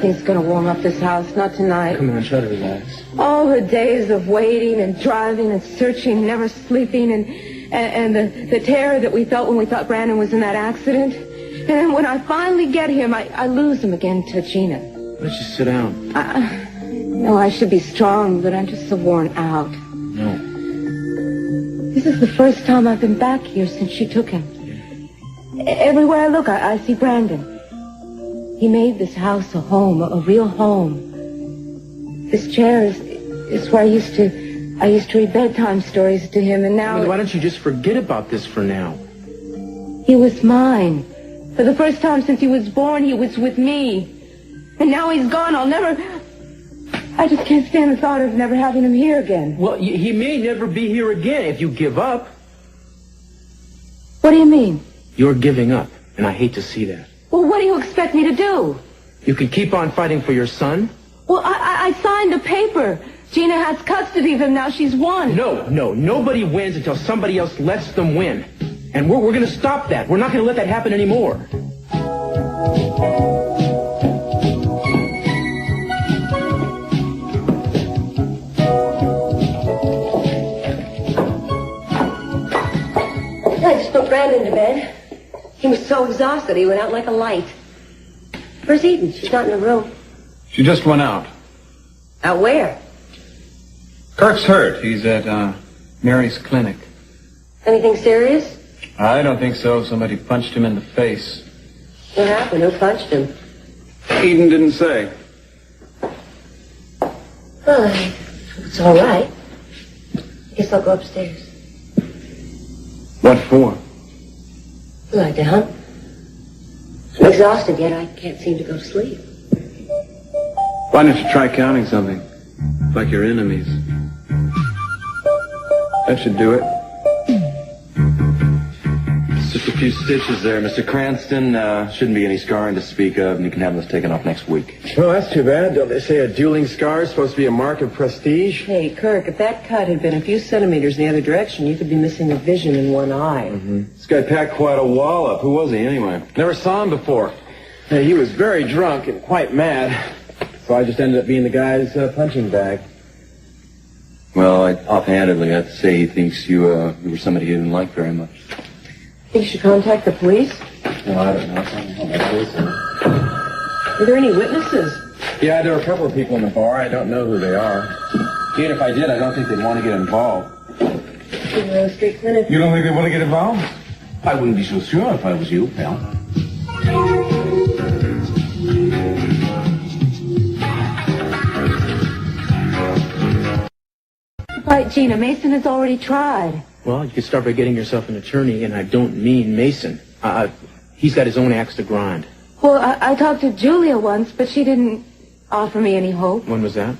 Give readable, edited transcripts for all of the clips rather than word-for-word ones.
nothing's going to warm up this house, not tonight. Come on, try to relax. All the days of waiting and driving and searching, never sleeping, and the terror that we felt when we thought Brandon was in that accident. And then when I finally get him, I lose him again to Gina. Why don't you sit down? No, I should be strong, but I'm just so worn out. No. This is the first time I've been back here since she took him. Everywhere I look, I see Brandon. He made this house a home, a real home. This chair is where I used to read bedtime stories to him, and now... Why don't you just forget about this for now? He was mine. For the first time since he was born, he was with me. And now he's gone. I'll never... I just can't stand the thought of never having him here again. Well, he may never be here again if you give up. What do you mean? You're giving up, and I hate to see that. Well, what do you expect me to do? You can keep on fighting for your son. Well, I signed a paper. Gina has custody of him now. She's won. No. Nobody wins until somebody else lets them win. And we're going to stop that. We're not going to let that happen anymore. I just put Brandon to bed. He was so exhausted, he went out like a light. Where's Eden? She's not in the room. She just went out. Out where? Kirk's hurt. He's at Mary's clinic. Anything serious? I don't think so. Somebody punched him in the face. What happened? Who punched him? Eden didn't say. Oh, it's all right. Guess I'll go upstairs. What for? Lie down. I'm exhausted, yet I can't seem to go to sleep. Why don't you try counting something? Like your enemies. That should do it. Just a few stitches there, Mr. Cranston. Shouldn't be any scarring to speak of, and you can have those taken off next week. Well, that's too bad. Don't they say a dueling scar is supposed to be a mark of prestige? Hey, Kirk, if that cut had been a few centimeters in the other direction, you could be missing a vision in one eye. Mm-hmm. This guy packed quite a wallop. Who was he, anyway? Never saw him before. Hey, he was very drunk and quite mad. So I just ended up being the guy's punching bag. Well, offhandedly, I'd say he thinks you were somebody he didn't like very much. Think you should contact the police? Well, I don't know. Were there any witnesses? Yeah, there were a couple of people in the bar. I don't know who they are. Even if I did, I don't think they'd want to get involved. The street clinic? You don't think they want to get involved? I wouldn't be so sure if I was you, pal. Right, Gina, Mason has already tried. Well, you could start by getting yourself an attorney, and I don't mean Mason. He's got his own axe to grind. Well, I talked to Julia once, but she didn't offer me any hope. When was that?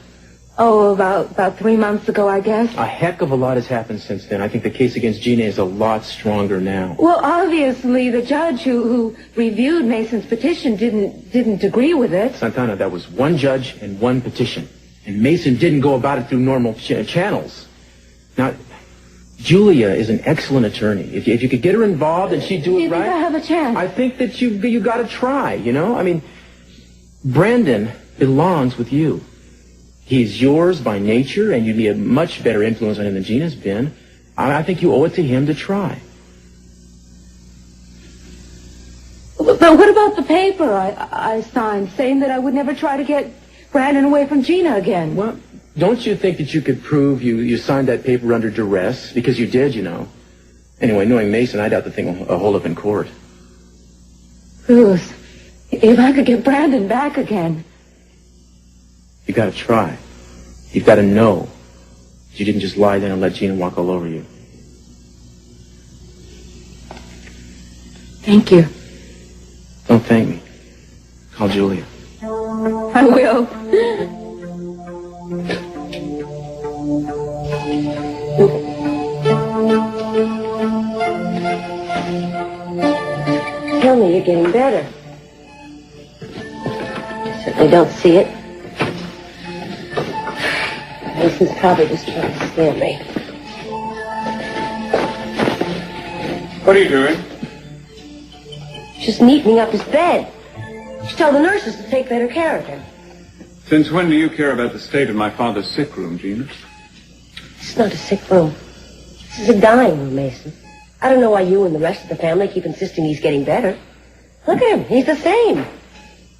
Oh, about 3 months ago, I guess. A heck of a lot has happened since then. I think the case against Gina is a lot stronger now. Well, obviously, the judge who reviewed Mason's petition didn't agree with it. Santana, that was one judge and one petition. And Mason didn't go about it through normal channels. Now, Julia is an excellent attorney. If you could get her involved and she'd do it right... Do you think I have a chance? I think that you got to try, you know? I mean, Brandon belongs with you. He's yours by nature, and you'd be a much better influence on him than Gina's been. I think you owe it to him to try. But what about the paper I signed saying that I would never try to get Brandon away from Gina again? Well, don't you think that you could prove you signed that paper under duress? Because you did, you know. Anyway, knowing Mason, I doubt the thing will hold up in court. Bruce, if I could get Brandon back again... You got to try. You've got to know. You didn't just lie there and let Gina walk all over you. Thank you. Don't thank me. Call Julia. I will. Tell me you're getting better. Certainly don't see it. Mason's probably just trying to scare me. What are you doing? Just neatening up his bed. She told the nurses to take better care of him. Since when do you care about the state of my father's sick room, Gina? This is not a sick room. This is a dying room, Mason. I don't know why you and the rest of the family keep insisting he's getting better. Look at him. He's the same.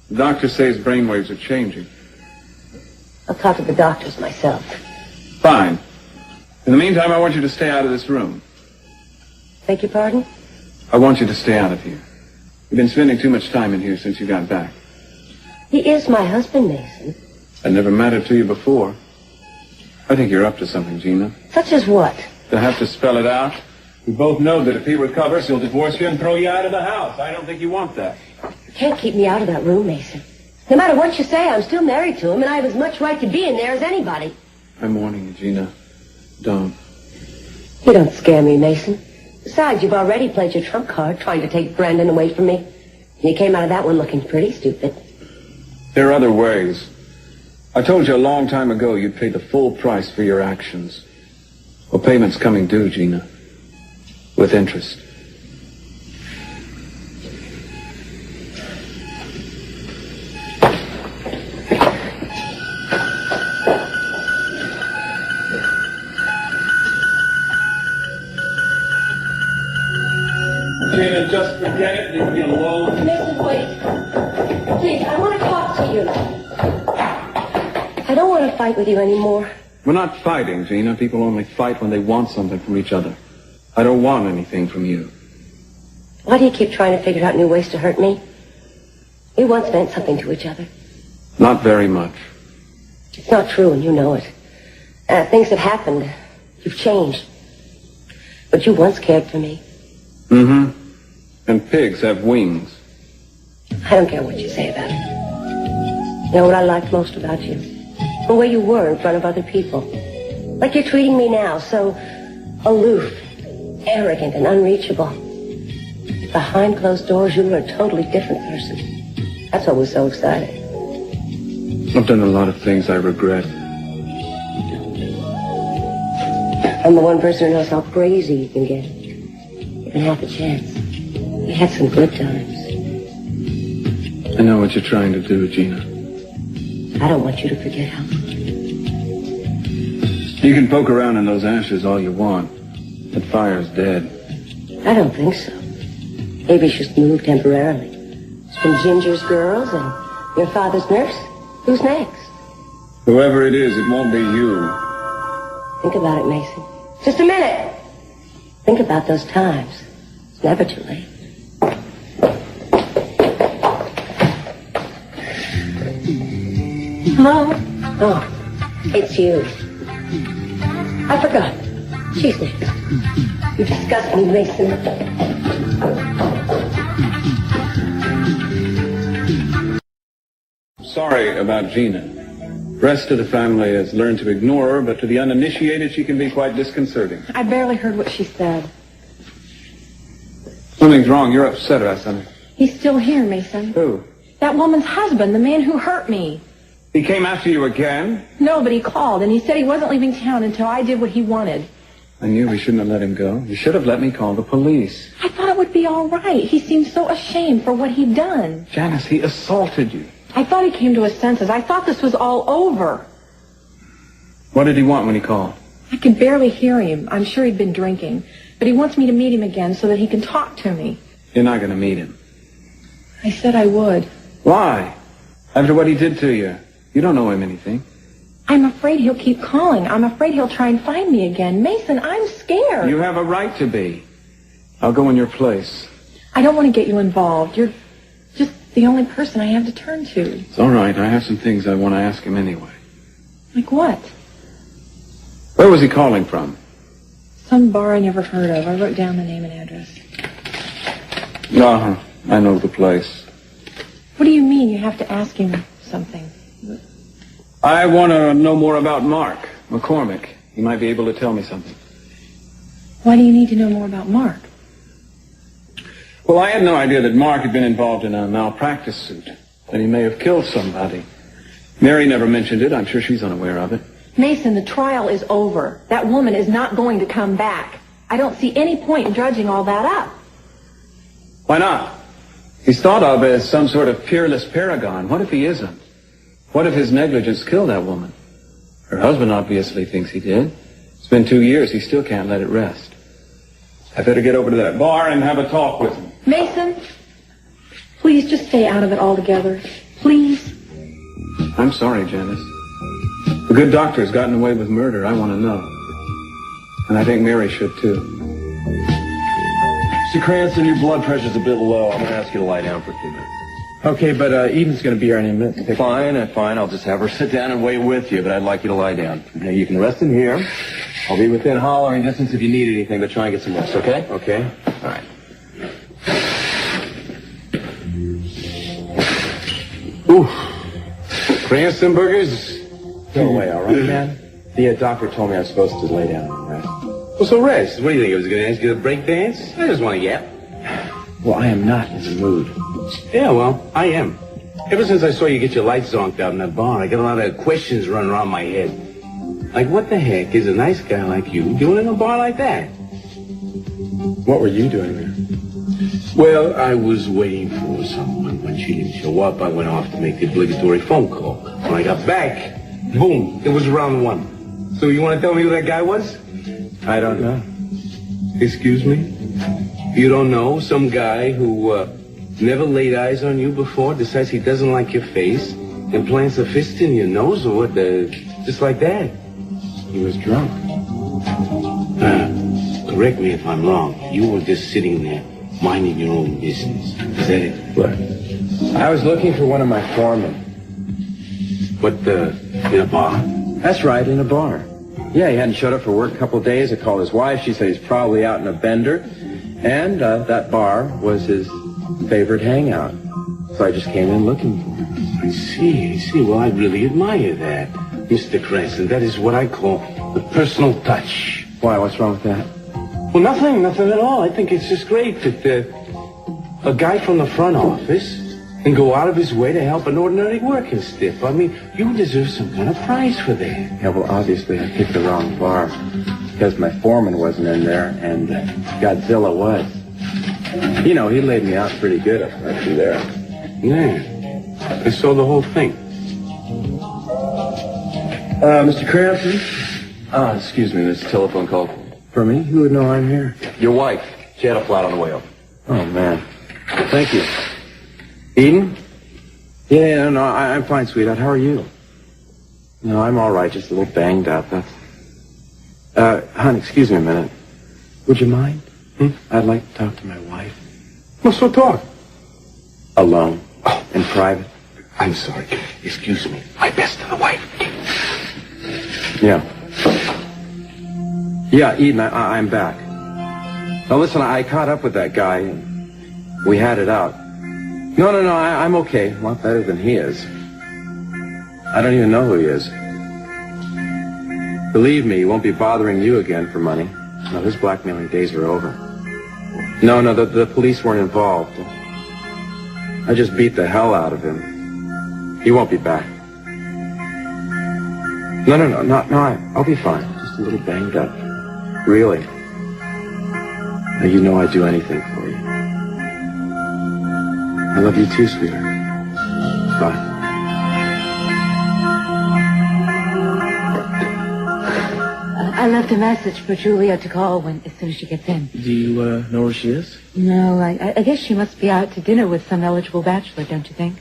The doctor says brainwaves are changing. I'll talk to the doctors myself. Fine. In the meantime, I want you to stay out of this room. Beg your pardon? I want you to stay out of here. You've been spending too much time in here since you got back. He is my husband, Mason. That never mattered to you before. I think you're up to something, Gina. Such as what? To have to spell it out. We both know that if he recovers, he'll divorce you and throw you out of the house. I don't think you want that. You can't keep me out of that room, Mason. No matter what you say, I'm still married to him, and I have as much right to be in there as anybody. I'm warning you, Gina. Don't. You don't scare me, Mason. Besides, you've already played your trump card, trying to take Brandon away from me. You came out of that one looking pretty stupid. There are other ways. I told you a long time ago you'd pay the full price for your actions. Well, payment's coming due, Gina. With interest. Gina, just forget it. Leave me alone. Mason, wait. Please, I want to talk to you. I don't want to fight with you anymore. We're not fighting, Gina. People only fight when they want something from each other. I don't want anything from you. Why do you keep trying to figure out new ways to hurt me? We once meant something to each other. Not very much. It's not true, and you know it. Things have happened. You've changed. But you once cared for me. Mm-hmm. And pigs have wings. I don't care what you say about it. You know what I liked most about you? The way you were in front of other people. Like you're treating me now, so aloof, arrogant, and unreachable. Behind closed doors, you were a totally different person. That's what was so exciting. I've done a lot of things I regret. I'm the one person who knows how crazy you can get. Given half a chance. We had some good times. I know what you're trying to do, Gina. I don't want you to forget how. You can poke around in those ashes all you want. That fire's dead. I don't think so. Maybe she's moved temporarily. It's been Ginger's girls and your father's nurse. Who's next? Whoever it is, it won't be you. Think about it, Mason. Just a minute. Think about those times. It's never too late. Hello? Oh, it's you. I forgot. She's next. You disgust me, Mason. Sorry about Gina. The rest of the family has learned to ignore her, but to the uninitiated, she can be quite disconcerting. I barely heard what she said. Something's wrong. You're upset about something. He's still here, Mason. Who? That woman's husband, the man who hurt me. He came after you again? No, but he called, and he said he wasn't leaving town until I did what he wanted. I knew we shouldn't have let him go. You should have let me call the police. I thought it would be all right. He seemed so ashamed for what he'd done. Janice, he assaulted you. I thought he came to his senses. I thought this was all over. What did he want when he called? I could barely hear him. I'm sure he'd been drinking. But he wants me to meet him again so that he can talk to me. You're not going to meet him. I said I would. Why? After what he did to you. You don't owe him anything. I'm afraid he'll keep calling. I'm afraid he'll try and find me again. Mason, I'm scared. You have a right to be. I'll go in your place. I don't want to get you involved. You're just the only person I have to turn to. It's all right. I have some things I want to ask him anyway. Like what? Where was he calling from? Some bar I never heard of. I wrote down the name and address. Uh-huh. I know the place. What do you mean you have to ask him something? I want to know more about Mark McCormick. He might be able to tell me something. Why do you need to know more about Mark? Well, I had no idea that Mark had been involved in a malpractice suit, that he may have killed somebody. Mary never mentioned it. I'm sure she's unaware of it. Mason, the trial is over. That woman is not going to come back. I don't see any point in dredging all that up. Why not? He's thought of as some sort of peerless paragon. What if he isn't? What if his negligence killed that woman? Her husband obviously thinks he did. It's been 2 years. He still can't let it rest. I better get over to that bar and have a talk with him. Mason, please just stay out of it altogether. Please. I'm sorry, Janice. The good doctor's gotten away with murder. I want to know. And I think Mary should, too. Mr. Cranston, your blood pressure's a bit low. I'm going to ask you to lie down for a few minutes. Okay, but Eden's going to be here any minute. Fine, fine. I'll just have her sit down and wait with you, but I'd like you to lie down. Now, you can rest in here. I'll be within hollering distance if you need anything, but try and get some rest, okay? Okay. All right. Ooh. Cranston burgers? Go away, all right, man? The doctor told me I was supposed to lay down and rest. Well, so rest. What do you think? I was going to ask you to break dance? I just want to yap. Well, I am not in the mood. Yeah, well, I am. Ever since I saw you get your lights zonked out in that bar, I got a lot of questions running around my head. Like, what the heck is a nice guy like you doing in a bar like that? What were you doing there? Well, I was waiting for someone. When she didn't show up, I went off to make the obligatory phone call. When I got back, boom, it was round one. So you want to tell me who that guy was? I don't know. Excuse me? You don't know? Some guy who never laid eyes on you before decides he doesn't like your face and plants a fist in your nose or what? Just like that. He was drunk. Correct me if I'm wrong. You were just sitting there minding your own business. Is that it? What? I was looking for one of my foremen. What, in a bar? That's right, in a bar. Yeah, he hadn't showed up for work a couple of days. I called his wife. She said he's probably out in a bender. And that bar was his favorite hangout. So I just came in looking for him. I see. Well, I really admire that, Mr. Cranston. That is what I call the personal touch. Why, what's wrong with that? Well, nothing at all. I think it's just great that a guy from the front office can go out of his way to help an ordinary working stiff. I mean, you deserve some kind of prize for that. Yeah, well, obviously I picked the wrong bar. Because my foreman wasn't in there, and Godzilla was. You know, he laid me out pretty good up right through there. Yeah, I saw the whole thing. Mr. Cranston? Excuse me, this telephone call. For me? Who would know I'm here? Your wife. She had a flat on the way up. Oh, man. Thank you. Eden? Yeah, no, I'm fine, sweetheart. How are you? No, I'm all right. Just a little banged up. That's... hon, excuse me a minute. Would you mind? I'd like to talk to my wife. Well, so talk. Alone. Oh. In private. I'm sorry. Excuse me. My best to the wife. Yeah. Yeah, Eden, I'm back. Now, listen, I caught up with that guy, and we had it out. No, I'm okay. A lot better than he is. I don't even know who he is. Believe me, he won't be bothering you again for money. No, his blackmailing days are over. No, the police weren't involved. I just beat the hell out of him. He won't be back. No, I'll be fine. Just a little banged up. Really. Now, you know I'd do anything for you. I love you too, sweetheart. Bye. I left a message for Julia to call as soon as she gets in. Do you know where she is? No, I guess she must be out to dinner with some eligible bachelor, don't you think?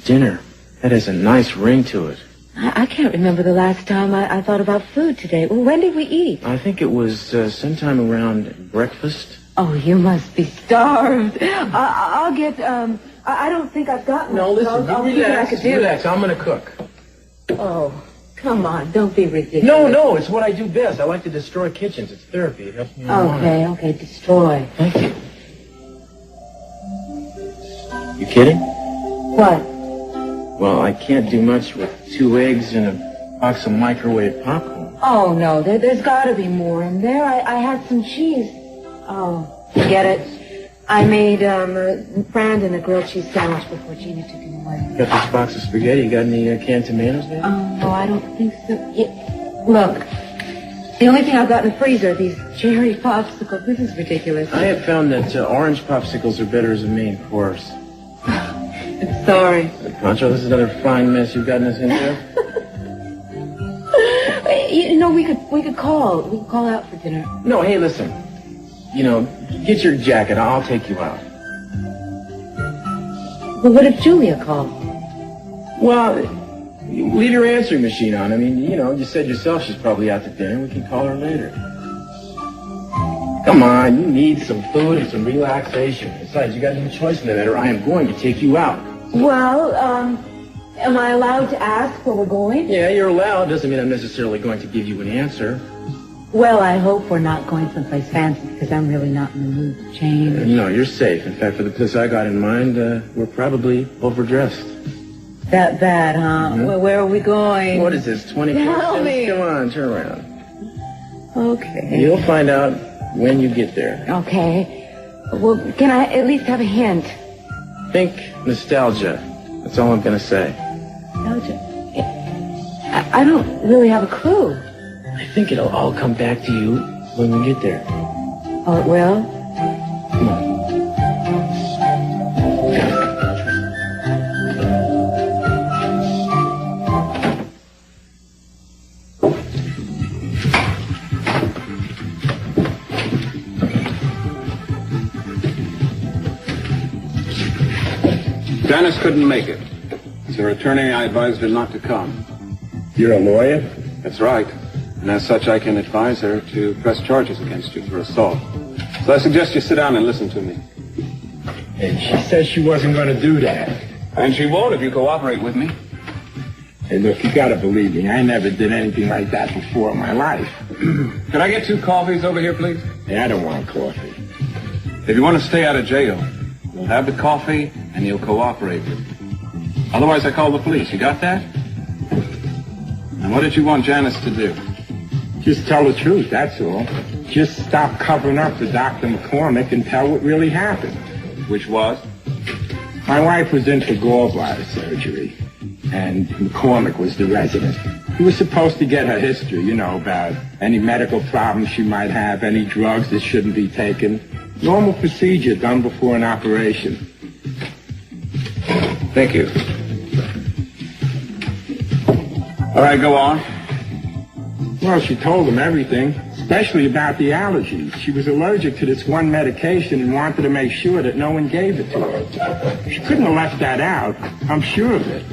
Dinner? That has a nice ring to it. I can't remember the last time I thought about food today. Well, when did we eat? I think it was sometime around breakfast. Oh, you must be starved. I'll get, I don't think I've got much. No, listen, I'll relax. I'm going to cook. Oh, come on. Don't be ridiculous. No, it's what I do best. I like to destroy kitchens. It's therapy. It helps me unwind. Okay, destroy. Thank you. You kidding? What? Well, I can't do much with 2 eggs and a box of microwave popcorn. Oh, no, there's got to be more in there. I had some cheese. Oh, forget it. I made Brandon a grilled cheese sandwich before Gina took him away. Got this box of spaghetti. You got any canned tomatoes there? Oh, no, I don't think so. Look, the only thing I've got in the freezer are these cherry popsicles. This is ridiculous. I have found that orange popsicles are better as a main course. Sorry. Pancho, this is another fine mess you've gotten us into. You know, we could call. We could call out for dinner. No, hey, listen. You know, get your jacket. I'll take you out. Well, what if Julia called? Well, leave your answering machine on. I mean, you know, you said yourself she's probably out to dinner. We can call her later. Come on, you need some food and some relaxation. Besides, you got no choice in the matter. I am going to take you out. Well, am I allowed to ask where we're going? Yeah, you're allowed. Doesn't mean I'm necessarily going to give you an answer. Well, I hope we're not going someplace fancy because I'm really not in the mood to change. No, you're safe. In fact, for the place I got in mind, we're probably overdressed. That bad, huh? Mm-hmm. Well, where are we going? What is this, 24 Tell cents? me. Come on, turn around. Okay. You'll find out when you get there. Okay. Well, can I at least have a hint? Think nostalgia. That's all I'm going to say. Nostalgia? I don't really have a clue. I think it'll all come back to you when we get there. Oh, it will? Come on. Janice couldn't make it. As her attorney, I advised her not to come. You're a lawyer? That's right. And as such, I can advise her to press charges against you for assault. So I suggest you sit down and listen to me. And she said she wasn't going to do that. And she won't if you cooperate with me. Hey, look, you got to believe me. I never did anything like that before in my life. Could I get 2 coffees over here, please? Hey, I don't want coffee. If you want to stay out of jail, you'll have the coffee and you'll cooperate with me. Otherwise, I call the police. You got that? And what did you want Janice to do? Just tell the truth, that's all. Just stop covering up for Dr. McCormick and tell what really happened. Which was? My wife was in for gallbladder surgery, and McCormick was the resident. He was supposed to get her history, you know, about any medical problems she might have, any drugs that shouldn't be taken. Normal procedure done before an operation. Thank you. All right, go on. Well, she told him everything, especially about the allergies. She was allergic to this one medication and wanted to make sure that no one gave it to her. She couldn't have left that out. I'm sure of it.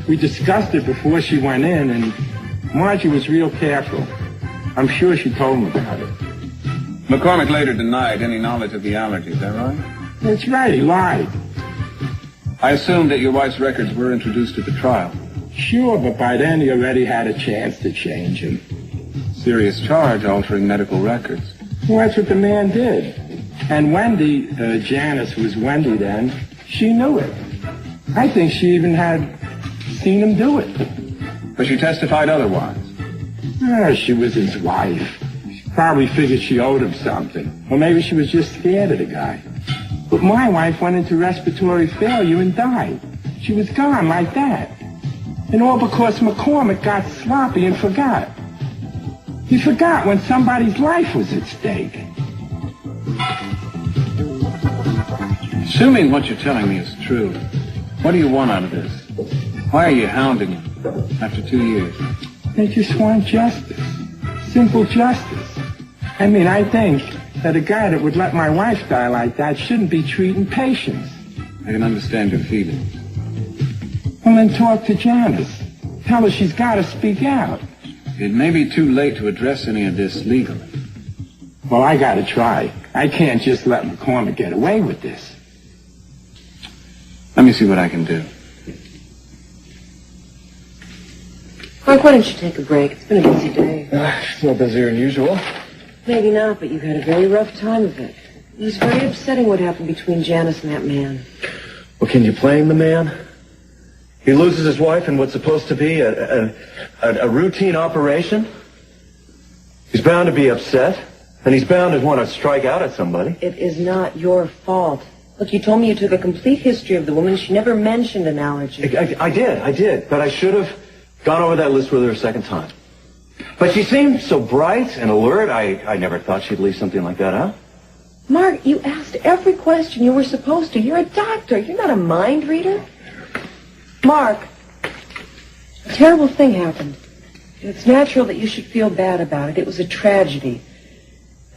We discussed it before she went in, and Margie was real careful. I'm sure she told him about it. McCormick later denied any knowledge of the allergy, is that right? That's right, he lied. I assume that your wife's records were introduced at the trial. Sure, but by then he already had a chance to change him. Serious charge, altering medical records. Well, that's what the man did. And Wendy, Janice was Wendy then, she knew it. I think she even had seen him do it. But she testified otherwise. She was his wife. She probably figured she owed him something. Or maybe she was just scared of the guy. But my wife went into respiratory failure and died. She was gone like that. And all because McCormick got sloppy and forgot. He forgot when somebody's life was at stake. Assuming what you're telling me is true, what do you want out of this? Why are you hounding him after 2 years? They just want justice. Simple justice. I mean, I think that a guy that would let my wife die like that shouldn't be treating patients. I can understand your feelings. Well, then talk to Janice. Tell her she's got to speak out. It may be too late to address any of this legally. Well, I got to try. I can't just let McCormick get away with this. Let me see what I can do. Mark, why don't you take a break? It's been a busy day. It's a little busier than usual. Maybe not, but you've had a very rough time of it. It was very upsetting what happened between Janice and that man. Well, can you blame the man? He loses his wife in what's supposed to be a routine operation. He's bound to be upset, and he's bound to want to strike out at somebody. It is not your fault. Look, you told me you took a complete history of the woman. She never mentioned an allergy. I did, but I should have gone over that list with her a second time. But she seemed so bright and alert, I never thought she'd leave something like that out. Mark, you asked every question you were supposed to. You're a doctor. You're not a mind reader. Mark, a terrible thing happened. It's natural that you should feel bad about it. It was a tragedy.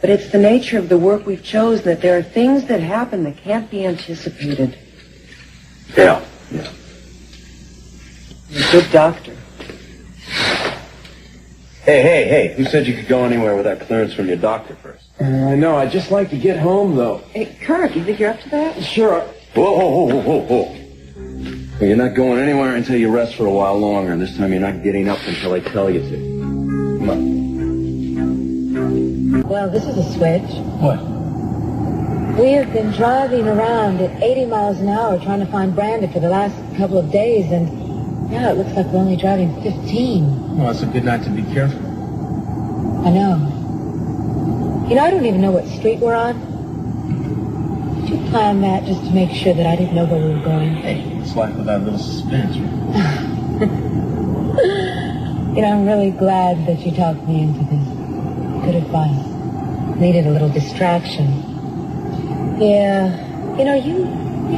But it's the nature of the work we've chosen that there are things that happen that can't be anticipated. Yeah. You're a good doctor. Hey, who said you could go anywhere without clearance from your doctor first? I know, I'd just like to get home, though. Hey, Kirk, you think you're up to that? Sure. Whoa. Well, you're not going anywhere until you rest for a while longer, and this time you're not getting up until I tell you to. Come on. Well, this is a switch. What? We have been driving around at 80 miles an hour trying to find Brandon for the last couple of days, and now it looks like we're only driving 15. Well, it's a good night to be careful. I know. You know, I don't even know what street we're on. Did you plan that just to make sure that I didn't know where we were going? Hey, it's life without a little suspense, right? You know, I'm really glad that you talked me into this. Good advice. Needed a little distraction. Yeah. You know, you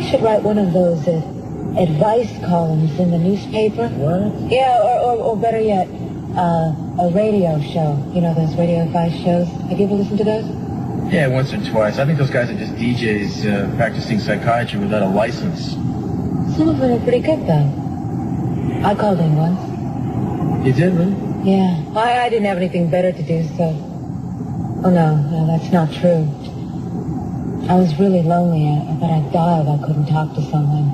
should write one of those advice columns in the newspaper. What? Yeah, or better yet, a radio show. You know, those radio advice shows. Have you ever listened to those? Yeah, once or twice. I think those guys are just DJs practicing psychiatry without a license. Some of them are pretty good, though. I called in once. You did, really? Yeah. I didn't have anything better to do, so... Oh, no, that's not true. I was really lonely. I thought I'd die if I couldn't talk to someone.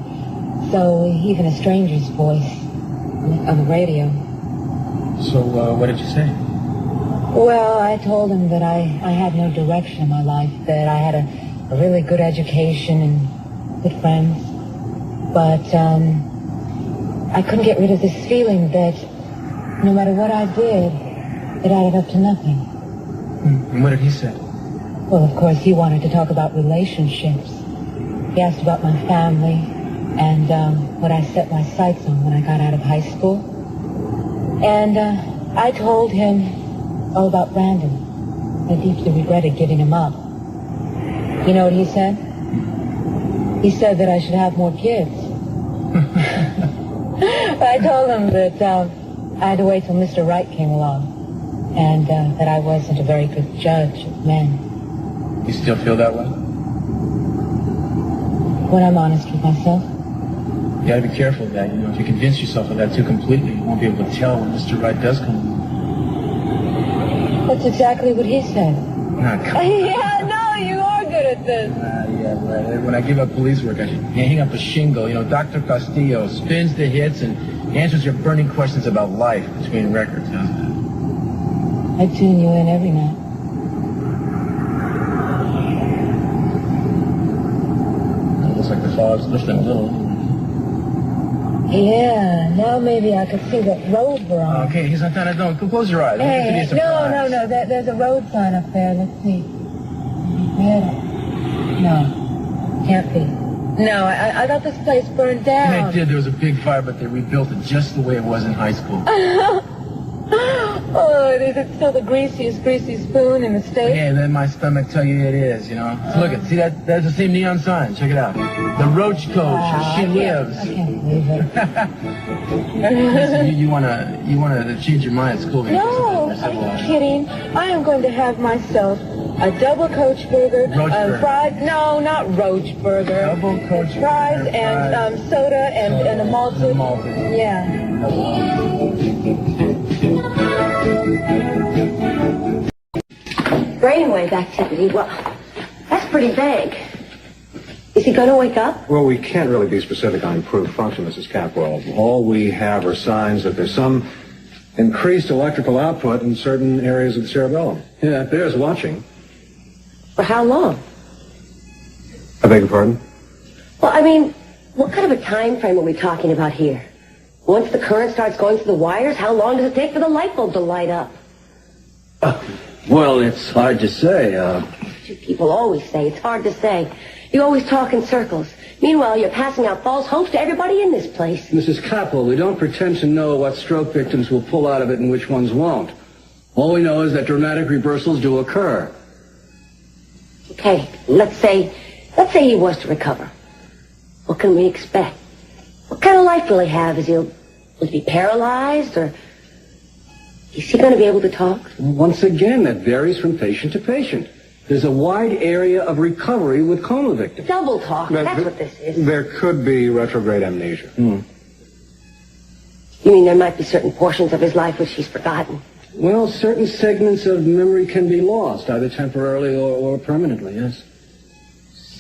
So even a stranger's voice on the radio. So, what did you say? Well, I told him that I had no direction in my life, that I had a really good education and good friends. But I couldn't get rid of this feeling that no matter what I did, it added up to nothing. And what did he say? Well, of course, he wanted to talk about relationships. He asked about my family and what I set my sights on when I got out of high school. And I told him all about Brandon. I deeply regretted giving him up. You know what he said? He said that I should have more kids. I told him that I had to wait till Mr. Right came along. And that I wasn't a very good judge of men. You still feel that way? When I'm honest with myself. You gotta be careful of that. You know, if you convince yourself of that too completely, you won't be able to tell when Mr. Right does come along. That's exactly what he said. Ah, come on. Yeah, no, you are good at this. Yeah, right. When I give up police work, I should hang up a shingle. You know, Dr. Castillo spins the hits and answers your burning questions about life between records. How's that? I tune you in every night. It looks like the fog's lifting a little. Yeah, now maybe I could see what road we're on. Okay, here's Santana. Don't close your eyes. Hey, no. There's a road sign up there. Let's see. No, can't be. No, I thought this place burned down. They did. There was a big fire, but they rebuilt it just the way it was in high school. Oh, is it still the greasiest greasy spoon in the state? Yeah, let my stomach tell you it is, you know. Look, see that? That's the same neon sign. Check it out. The Roach Coach. She lives. I can't believe it. Listen, you wanna change your mind at school? No, are you kidding? I am going to have myself a double Coach burger, fries. No, not Roach burger. Double Coach fries and soda and a malted. Yeah. Brainwave activity, well, that's pretty vague. Is he going to wake up? Well, we can't really be specific on improved function, Mrs. Capwell. All we have are signs that there's some increased electrical output in certain areas of the cerebellum. Yeah, it bears watching. For how long? I beg your pardon? Well, I mean, what kind of a time frame are we talking about here? Once the current starts going through the wires, how long does it take for the light bulb to light up? Well, it's hard to say. You people always say it's hard to say. You always talk in circles. Meanwhile, you're passing out false hopes to everybody in this place. Mrs. Capwell, we don't pretend to know what stroke victims will pull out of it and which ones won't. All we know is that dramatic reversals do occur. Okay, let's say he was to recover. What can we expect? What kind of life will he have? Will he be paralyzed, or is he going to be able to talk? Once again, that varies from patient to patient. There's a wide area of recovery with coma victims. Double talk, that's what this is. There could be retrograde amnesia. You mean there might be certain portions of his life which he's forgotten? Well, certain segments of memory can be lost, either temporarily or permanently, yes.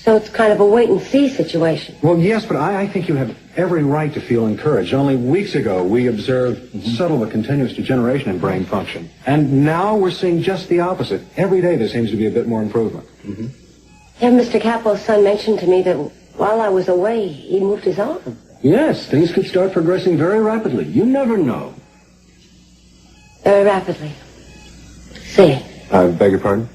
So it's kind of a wait-and-see situation. Well, yes, but I think you have every right to feel encouraged. Only weeks ago, we observed subtle but continuous degeneration in brain function. And now we're seeing just the opposite. Every day there seems to be a bit more improvement. Yeah, Mr. Capo's son mentioned to me that while I was away, he moved his arm. Yes, things could start progressing very rapidly. You never know. Very rapidly. See. I beg your pardon?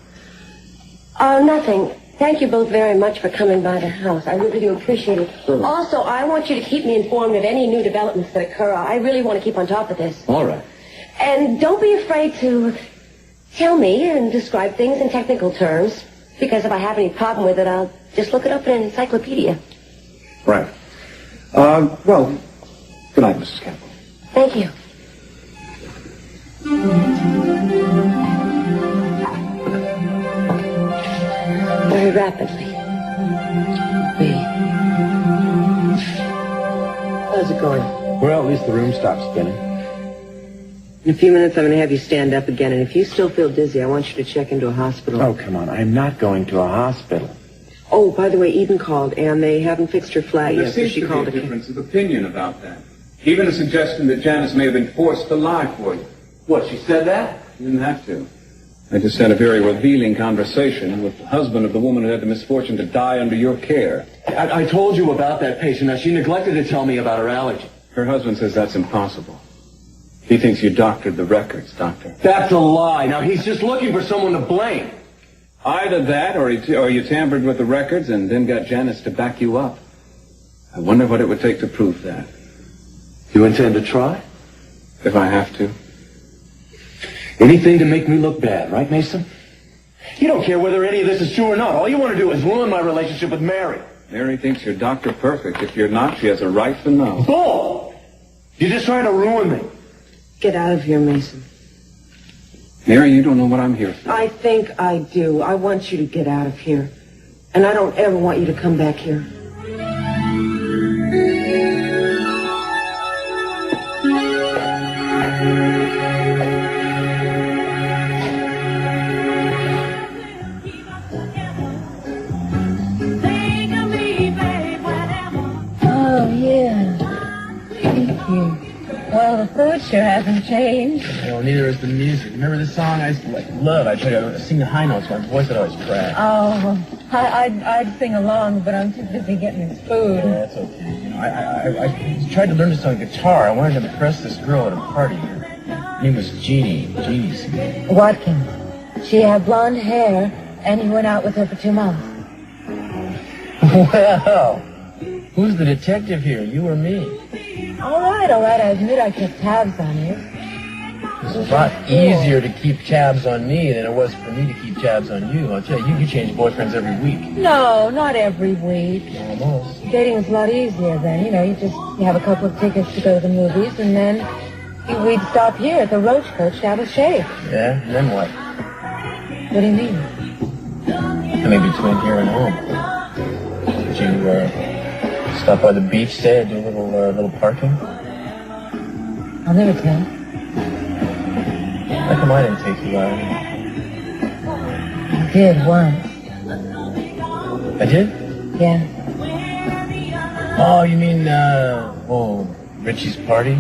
Nothing. Thank you both very much for coming by the house. I really do appreciate it. Sure. Also, I want you to keep me informed of any new developments that occur. I really want to keep on top of this. All right. And don't be afraid to tell me and describe things in technical terms, because if I have any problem with it, I'll just look it up in an encyclopedia. Right. Well, good night, Mrs. Campbell. Thank you. Very rapidly. How's it going? Well, at least the room stopped spinning. In a few minutes, I'm going to have you stand up again, and if you still feel dizzy, I want you to check into a hospital. Oh, come on. I'm not going to a hospital. Oh, by the way, Eden called, and they haven't fixed her flat There yet, so seems she to called be a difference of opinion about that. Even a suggestion that Janice may have been forced to lie for you. What, she said that? You didn't have to. I just had a very revealing conversation with the husband of the woman who had the misfortune to die under your care. I told you about that patient. Now, she neglected to tell me about her allergy. Her husband says that's impossible. He thinks you doctored the records, Doctor. That's a lie. Now, he's just looking for someone to blame. Either that, or you tampered with the records and then got Janice to back you up. I wonder what it would take to prove that. You intend to try? If I have to. Anything to make me look bad, right, Mason? You don't care whether any of this is true or not. All you want to do is ruin my relationship with Mary. Mary thinks you're Dr. Perfect. If you're not, she has a right to know. Bull! You're just trying to ruin me. Get out of here, Mason. Mary, you don't know what I'm here for. I think I do. I want you to get out of here. And I don't ever want you to come back here. Well, the food sure hasn't changed. Well, neither is the music. Remember the song I used to love? I tried to sing the high notes. My voice would always crack. Oh, I'd sing along, but I'm too busy getting his food. Yeah, that's okay. You know, I tried to learn this on guitar. I wanted to impress this girl at a party. Her name was Jeannie. Jeannie. Watkins. She had blonde hair, and he went out with her for 2 months. Well, who's the detective here, you or me? All right, I admit I kept tabs on you. It's a lot easier to keep tabs on me than it was for me to keep tabs on you. I'll tell you, you change boyfriends every week. No, not every week. Almost. Dating is a lot easier then. You have a couple of tickets to go to the movies, and then we'd stop here at the Roach Coach to have a shave. Yeah, and then what? What do you mean? Maybe between here and home. Would you, stop by the beach, say, do a little parking? I'll never tell. How come I didn't take you out? I did once. I did? Yeah. Oh, you mean, Richie's party?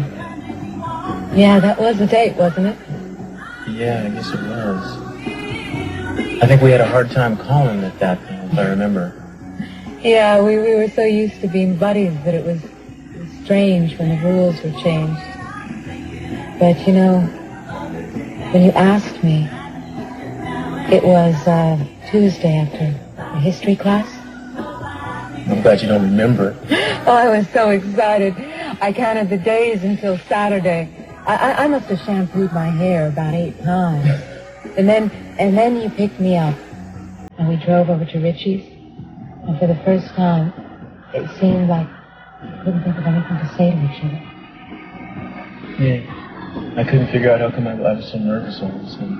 Yeah, that was a date, wasn't it? Yeah, I guess it was. I think we had a hard time calling it that, if I remember. Yeah, we were so used to being buddies that it was strange when the rules were changed. But, when you asked me, it was Tuesday after the history class. I'm glad you don't remember. Oh, I was so excited. I counted the days until Saturday. I must have shampooed my hair about 8 times. And then you picked me up, and we drove over to Richie's. And for the first time, it seemed like Couldn't think of anything to say to each other. Yeah. I couldn't figure out how come I was so nervous all of a sudden.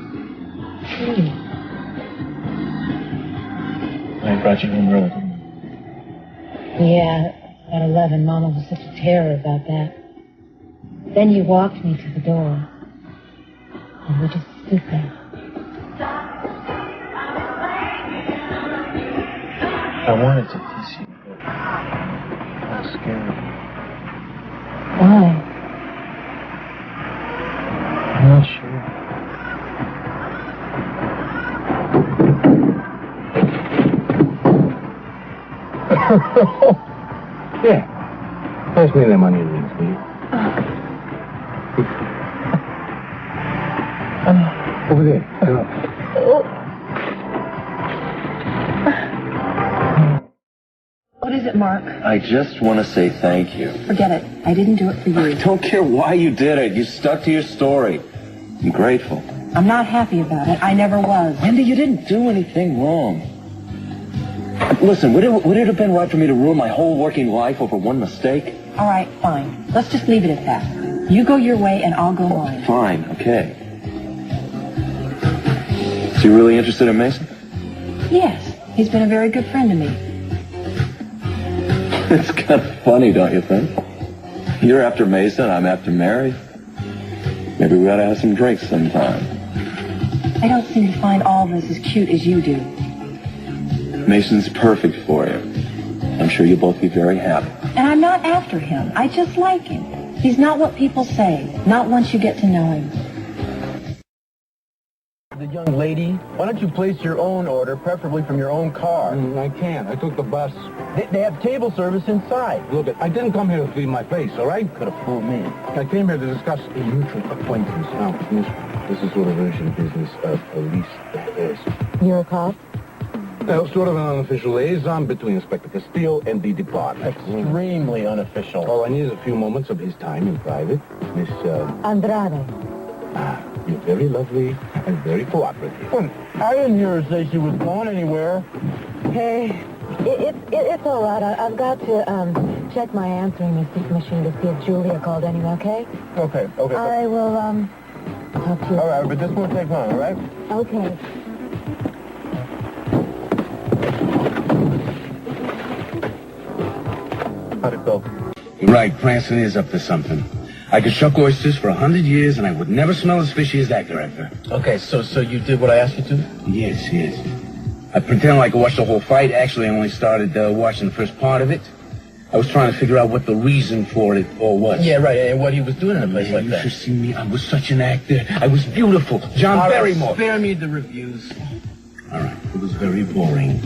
I brought you home early, didn't I? Yeah, at 11, Mama was such a terror about that. Then you walked me to the door. And we just stood there. I wanted to kiss you, but I was scared. Why? I'm not sure. Yeah. Pass me them onion rings, will you? Over there. What is it, Mark? I just want to say thank you. Forget it. I didn't do it for I you. don't care why you did it. You stuck to your story. I'm grateful. I'm not happy about it. I never was. Wendy, you didn't do anything wrong. Listen, would it have been right for me to ruin my whole working life over one mistake? All right, fine. Let's just leave it at that. You go your way and I'll go mine. Fine, okay. So you're really interested in Mason? Yes. He's been a very good friend to me. It's kind of funny, don't you think? You're after Mason, I'm after Mary. Maybe we ought to have some drinks sometime. I don't seem to find all this as cute as you do. Mason's perfect for you. I'm sure you'll both be very happy. And I'm not after him. I just like him. He's not what people say, not once you get to know him. The young lady, why don't you place your own order, preferably from your own car? I can't. I took the bus. They have table service inside. Look, I didn't come here to feed my face, all right? Could have fooled me. I came here to discuss a mutual acquaintance. Now, this is sort of urgent business, police affairs. You're a cop? Well, sort of an unofficial liaison between Inspector Castillo and the department. Extremely unofficial. All I need is a few moments of his time in private. Miss, Andrade. you're very lovely and very cooperative. Well, I didn't hear her say she was going anywhere. Hey, it's all right. I've got to check my answering machine to see if Julia called anyway, okay? Okay. I will, talk to you. All right, but this won't take long, all right? Okay. How'd it go? Right, Cranston is up to something. I could shuck oysters for 100 years, and I would never smell as fishy as that director. Okay, so you did what I asked you to? Yes. I pretended like I watched the whole fight. Actually, I only started watching the first part of it. I was trying to figure out what the reason for it all was. Yeah, right, and what he was doing in a place like You that. should see me. I was such an actor. I was beautiful. John All right, Barrymore. spare me the reviews. All right, it was very boring.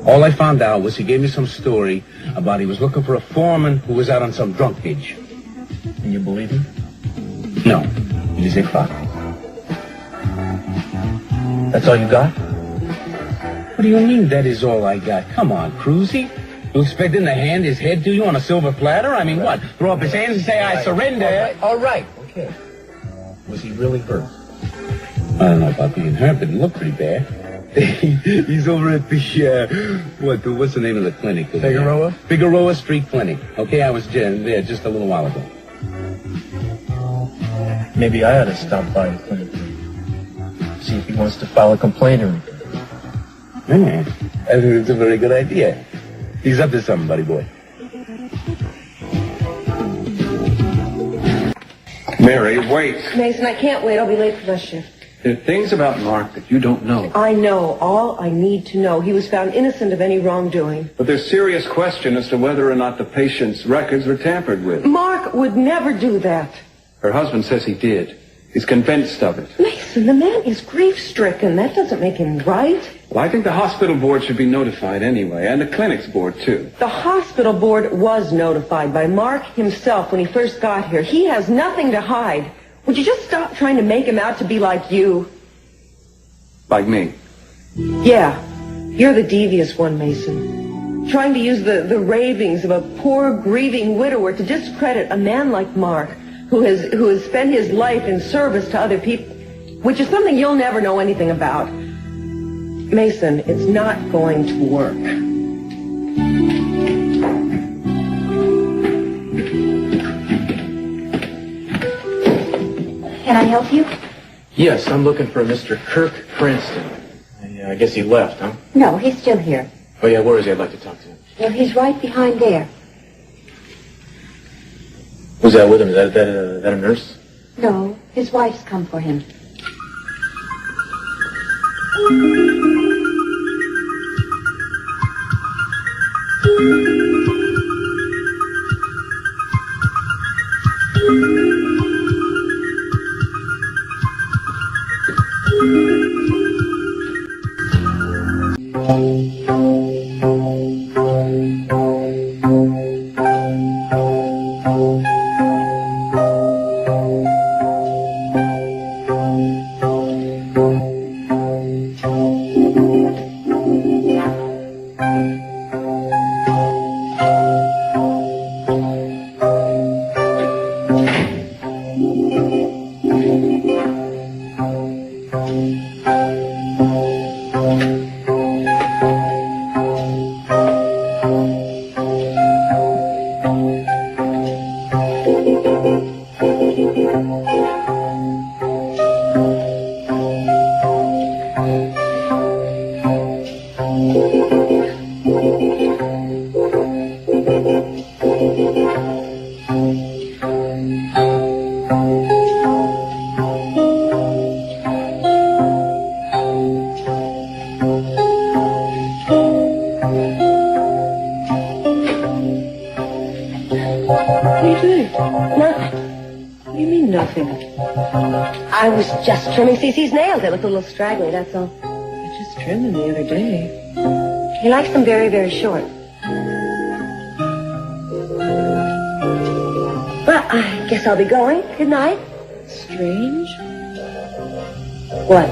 All I found out was he gave me some story about he was looking for a foreman who was out on some drunk binge. And you believe him? No, it is a fact. That's all you got? What do you mean that is all I got? Come on, Cruzy. You expect him to hand his head to you on a silver platter? I mean, what? Throw up his hands and say, I surrender? All right, okay. Was he really hurt? I don't know about being hurt, but he looked pretty bad. He's over at the, what's the name of the clinic? Figueroa? Figueroa Street Clinic. Okay, I was there just a little while ago. Maybe I ought to stop by the clinic. See if he wants to file a complaint or anything. Man, I think it's a very good idea. He's up to something, buddy boy. Mary, wait. Mason, I can't wait. I'll be late for my shift. There are things about Mark that you don't know. I know all I need to know. He was found innocent of any wrongdoing. But there's serious question as to whether or not the patient's records were tampered with. Mark would never do that. Her husband says he did. He's convinced of it. Mason, the man is grief-stricken. That doesn't make him right. Well, I think the hospital board should be notified anyway, and the clinic's board, too. The hospital board was notified by Mark himself when he first got here. He has nothing to hide. Would you just stop trying to make him out to be like you? Like me. Yeah, you're the devious one, Mason. Trying to use the ravings of a poor, grieving widower to discredit a man like Mark, who has spent his life in service to other people, which is something you'll never know anything about. Mason, it's not going to work. Can I help you? Yes, I'm looking for Mr. Kirk Cranston. I guess he left, huh? No, he's still here. Oh, yeah, where is he? I'd like to talk to him. Well, he's right behind there. Who's that with him? Is that a nurse? No, his wife's come for him. I was just trimming Cece's nails. They look a little straggly, that's all. I just trimmed them the other day. He likes them very, very short. Well, I guess I'll be going. Good night. Strange. What?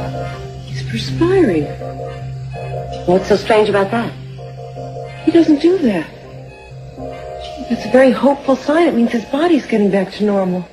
He's perspiring. What's so strange about that? He doesn't do that. Gee, that's a very hopeful sign. It means his body's getting back to normal.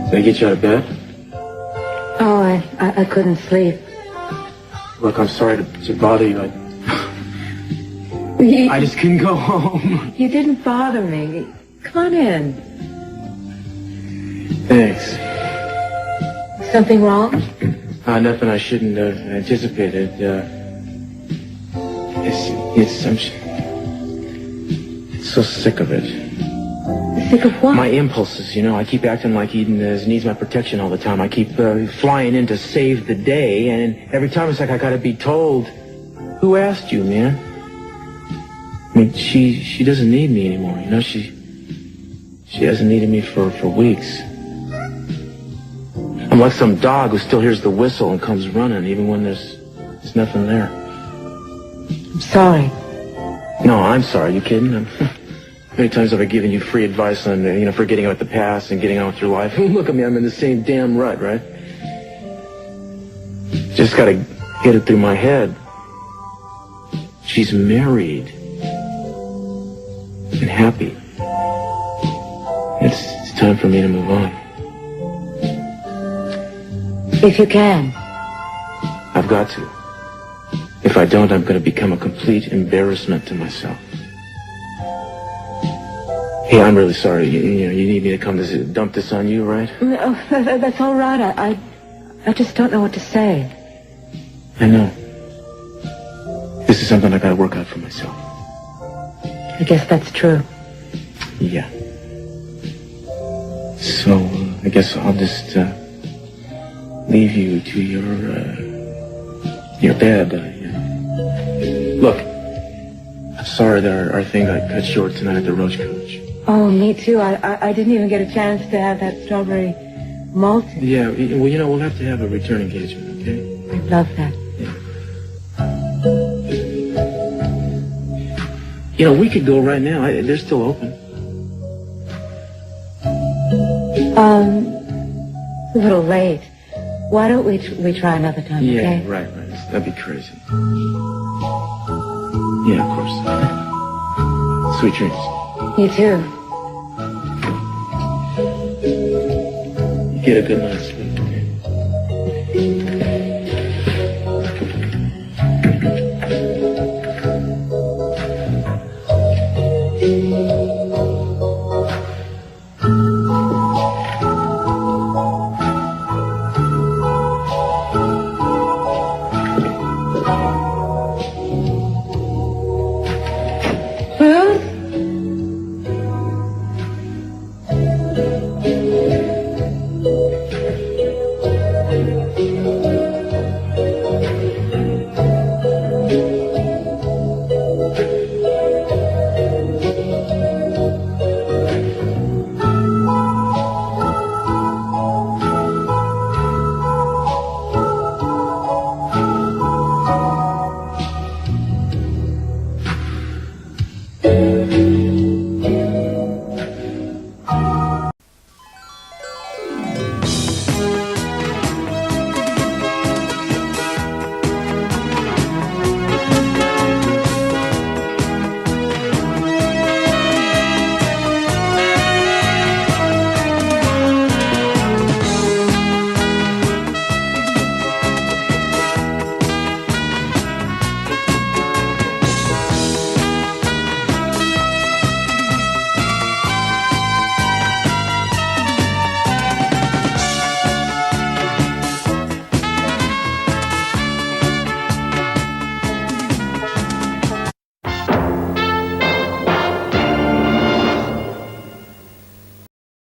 Did I get you out of bed? Oh, I couldn't sleep. Look, I'm sorry to bother you. I just couldn't go home. You didn't bother me. Come on in. Thanks. Something wrong? Nothing I shouldn't have anticipated. I'm so sick of it. Sick of what? My impulses, I keep acting like Eden needs my protection all the time. I keep flying in to save the day, and every time it's like I gotta be told, who asked you, man? I mean, she doesn't need me anymore, she hasn't needed me for weeks. I'm like some dog who still hears the whistle and comes running, even when there's nothing there. I'm sorry. No, I'm sorry. You kidding? How many times have I given you free advice on, forgetting about the past and getting on with your life? Look at me, I'm in the same damn rut, right? Just gotta get it through my head. She's married. And happy. It's time for me to move on. If you can. I've got to. If I don't, I'm going to become a complete embarrassment to myself. Hey, I'm really sorry. You need me to come dump this on you, right? No, that's all right. I just don't know what to say. I know. This is something I got to work out for myself. I guess that's true. Yeah. So, I guess I'll just leave you to your bed. Look, I'm sorry that our thing got cut short tonight at the Roach Coach. Oh, me too. I didn't even get a chance to have that strawberry malted. Yeah, well, you know, we'll have to have a return engagement, okay? I'd love that. You know, we could go right now. They're still open. It's a little late. Why don't we try another time, Yeah, okay? right. That'd be crazy. Yeah, of course. Sweet dreams. You too. Get a good night's sleep, okay?